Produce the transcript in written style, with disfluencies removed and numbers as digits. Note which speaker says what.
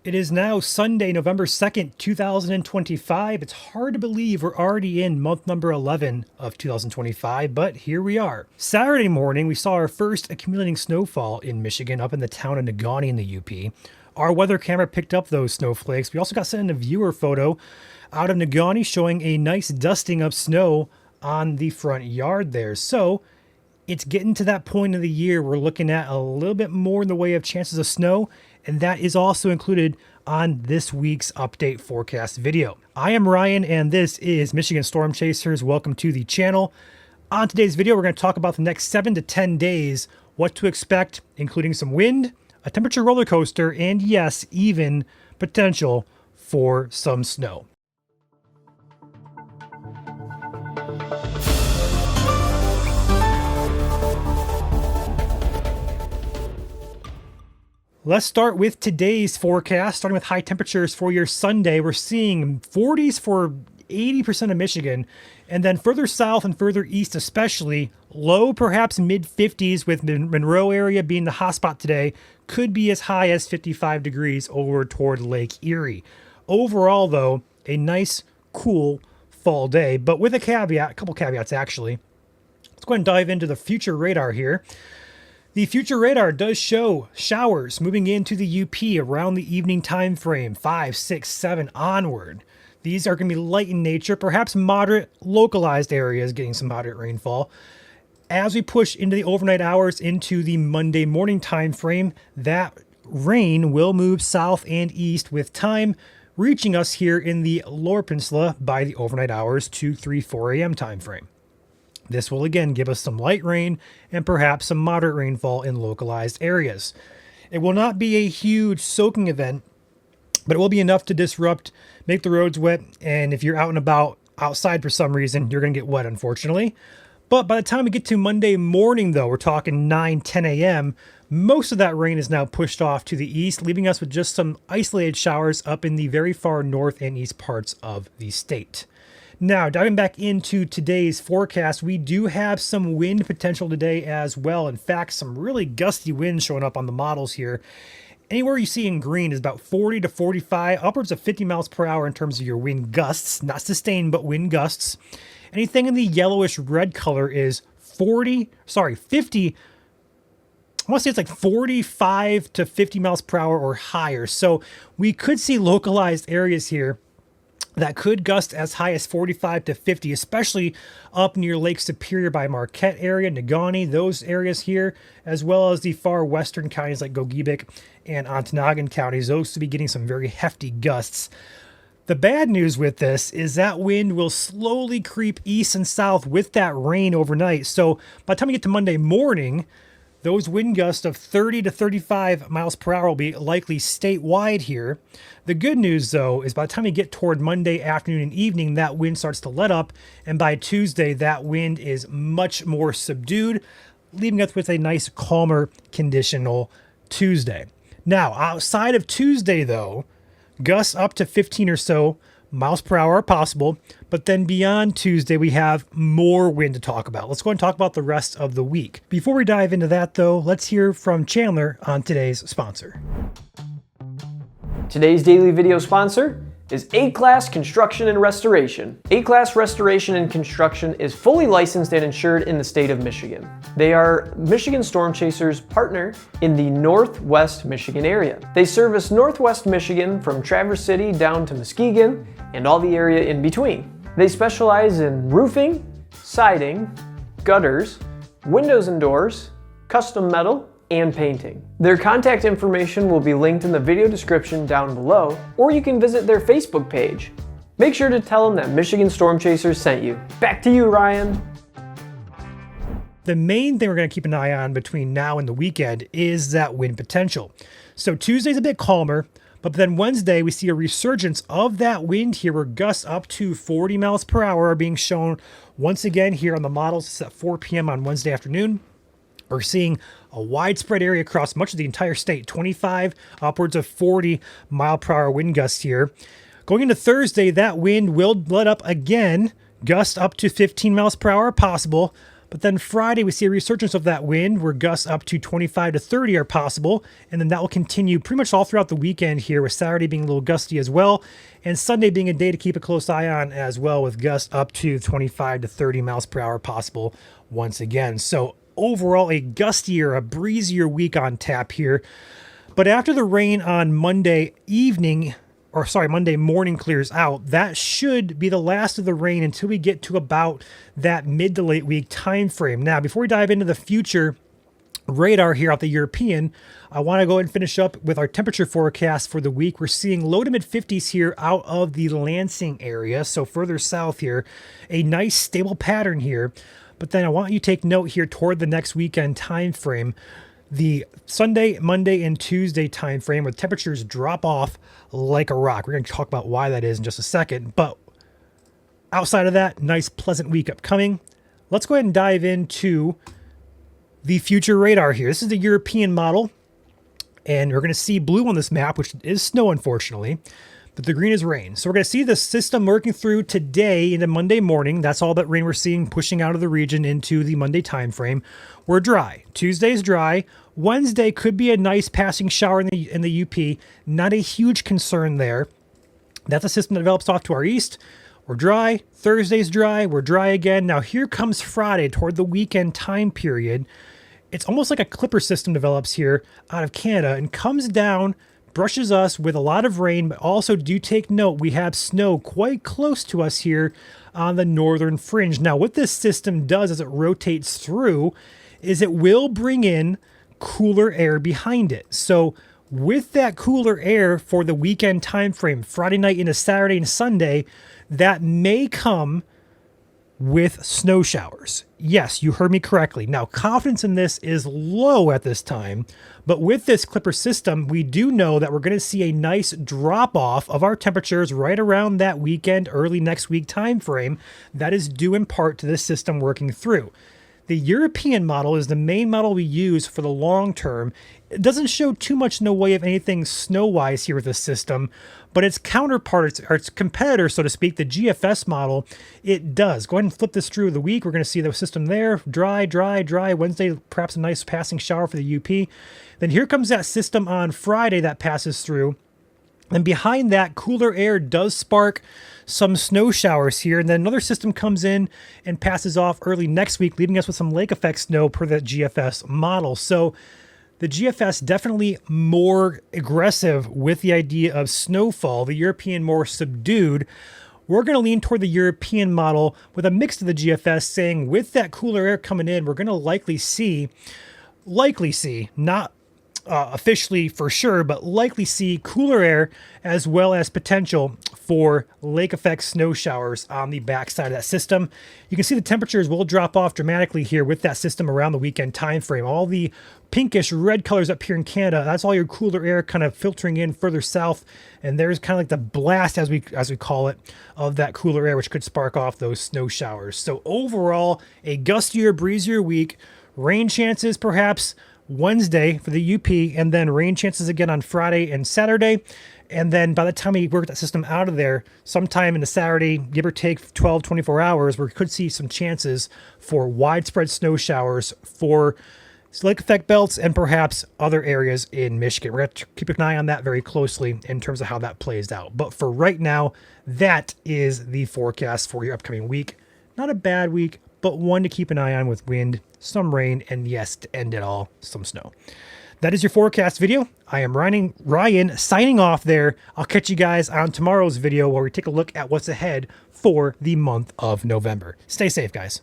Speaker 1: It is now Sunday, November 2nd, 2025. It's hard to believe we're already in month number 11 of 2025, but here we are. Saturday morning, we saw our first accumulating snowfall in Michigan up in the town of Negaunee in the UP. Our weather camera picked up those snowflakes. We also got sent a viewer photo out of Negaunee showing a nice dusting of snow on the front yard there. So it's getting to that point of the year we're looking at a little bit more in the way of chances of snow, and that is also included on this week's update forecast video. I am Ryan, and this is Michigan Storm Chasers. Welcome to the channel. On today's video, we're going to talk about the next 7 to 10 days, what to expect, including some wind, a temperature roller coaster, and yes, even potential for some snow. Let's start with today's forecast, starting with high temperatures for your Sunday. We're seeing 40s for 80% of Michigan, and then further south and further east especially, low perhaps mid-50s with Monroe area being the hotspot today, could be as high as 55 degrees over toward Lake Erie. Overall, though, a nice, cool fall day, but with a caveat, a couple caveats actually. Let's go ahead and dive into the future radar here. The future radar does show showers moving into the UP around the evening time frame, 5, 6, 7 onward. These are going to be light in nature, perhaps moderate localized areas getting some moderate rainfall. As we push into the overnight hours into the Monday morning time frame, that rain will move south and east with time reaching us here in the lower peninsula by the overnight hours 2, 3, 4 a.m. time frame. This will again give us some light rain and perhaps some moderate rainfall in localized areas. It will not be a huge soaking event, but it will be enough to disrupt, make the roads wet, and if you're out and about outside for some reason, you're going to get wet, unfortunately. But by the time we get to Monday morning, though, we're talking 9, 10 a.m., most of that rain is now pushed off to the east, leaving us with just some isolated showers up in the very far north and east parts of the state. Now, diving back into today's forecast, we do have some wind potential today as well. In fact, some really gusty winds showing up on the models here. Anywhere you see in green is about 40 to 45, upwards of 50 miles per hour in terms of your wind gusts, not sustained, but wind gusts. Anything in the yellowish red color is 50, I want to say it's like 45 to 50 miles per hour or higher. So we could see localized areas here that could gust as high as 45 to 50, especially up near Lake Superior by Marquette area, Negaunee, those areas here, as well as the far western counties like Gogebic and Ontonagon counties. Those to be getting some very hefty gusts. The bad news with this is that wind will slowly creep east and south with that rain overnight. So by the time we get to Monday morning, those wind gusts of 30 to 35 miles per hour will be likely statewide here. The good news, though, is by the time we get toward Monday afternoon and evening, that wind starts to let up. And by Tuesday, that wind is much more subdued, leaving us with a nice, calmer, conditional Tuesday. Now, outside of Tuesday, though, gusts up to 15 or so miles per hour are possible, but then beyond Tuesday, we have more wind to talk about. Let's go and talk about the rest of the week. Before we dive into that, though, let's hear from Chandler on today's sponsor.
Speaker 2: Today's daily video sponsor is A-Class Construction and Restoration. A-Class Restoration and Construction is fully licensed and insured in the state of Michigan. They are Michigan Storm Chasers partner in the Northwest Michigan area. They service Northwest Michigan from Traverse City down to Muskegon and all the area in between. They specialize in roofing, siding, gutters, windows and doors, custom metal, and painting. Their contact information will be linked in the video description down below, or you can visit their Facebook page. Make sure to tell them that Michigan Storm Chasers sent you. Back to you, Ryan.
Speaker 1: The main thing we're going to keep an eye on between now and the weekend is that wind potential. So Tuesday's a bit calmer, but then Wednesday we see a resurgence of that wind here where gusts up to 40 miles per hour are being shown once again here on the models. It's at 4 p.m. on Wednesday afternoon. We're seeing a widespread area across much of the entire state, 25, upwards of 40 mile per hour wind gusts here. Going into Thursday, that wind will let up again, gust up to 15 miles per hour possible, But then Friday, we see a resurgence of that wind where gusts up to 25 to 30 are possible. And then that will continue pretty much all throughout the weekend here, with Saturday being a little gusty as well. And Sunday being a day to keep a close eye on as well, with gusts up to 25 to 30 miles per hour possible once again. So overall, a gustier, a breezier week on tap here. But after the rain on Monday morning clears out, that should be the last of the rain until we get to about that mid to late week time frame. Now, before we dive into the future radar here out the European, I want to go ahead and finish up with our temperature forecast for the week. We're seeing low to mid 50s here out of the Lansing area, so further south here. A nice stable pattern here. But then I want you to take note here toward the next weekend time frame. The Sunday, Monday, and Tuesday time frame where temperatures drop off like a rock. We're going to talk about why that is in just a second. But outside of that, nice pleasant week upcoming. Let's go ahead and dive into the future radar here. This is the European model, and we're going to see blue on this map, which is snow, unfortunately, but the green is rain. So we're going to see the system working through today into Monday morning. That's all that rain we're seeing pushing out of the region into the Monday time frame. We're dry. Tuesday's dry. Wednesday could be a nice passing shower in the UP. Not a huge concern there. That's a system that develops off to our east. We're dry. Thursday's dry. We're dry again. Now here comes Friday toward the weekend time period. It's almost like a clipper system develops here out of Canada and comes down, brushes us with a lot of rain, but also do take note, we have snow quite close to us here on the northern fringe. Now, what this system does as it rotates through is it will bring in cooler air behind it. So with that cooler air for the weekend time frame, Friday night into Saturday and Sunday, that may come with snow showers. Yes, you heard me correctly. Now, confidence in this is low at this time, but with this clipper system, we do know that we're going to see a nice drop off of our temperatures right around that weekend, early next week time frame. That is due in part to this system working through. The European model is the main model we use for the long term. It doesn't show too much in the way of anything snow-wise here with this system, but its counterpart, or its competitor, so to speak, the GFS model, it does. Go ahead and flip this through the week. We're going to see the system there. Dry, dry, dry. Wednesday, perhaps a nice passing shower for the UP. Then here comes that system on Friday that passes through. And behind that, cooler air does spark some snow showers here. And then another system comes in and passes off early next week, leaving us with some lake effect snow per the GFS model. So the GFS definitely more aggressive with the idea of snowfall, the European more subdued. We're going to lean toward the European model with a mix of the GFS, saying with that cooler air coming in, we're going to likely see, not officially for sure, but likely see cooler air as well as potential for lake effect snow showers on the backside of that system. You can see the temperatures will drop off dramatically here with that system around the weekend time frame. All the pinkish red colors up here in Canada, that's all your cooler air kind of filtering in further south, and there's kind of like the blast, as we call it, of that cooler air, which could spark off those snow showers. So overall, a gustier, breezier week. Rain chances perhaps Wednesday for the UP, and then rain chances again on Friday and Saturday. And then by the time we work that system out of there, sometime in the Saturday, give or take 12, 24 hours, we could see some chances for widespread snow showers for lake effect belts and perhaps other areas in Michigan. We're going to keep an eye on that very closely in terms of how that plays out. But for right now, that is the forecast for your upcoming week. Not a bad week, but one to keep an eye on with wind, some rain, and yes, to end it all, some snow. That is your forecast video. I am Ryan signing off there. I'll catch you guys on tomorrow's video where we take a look at what's ahead for the month of November. Stay safe, guys.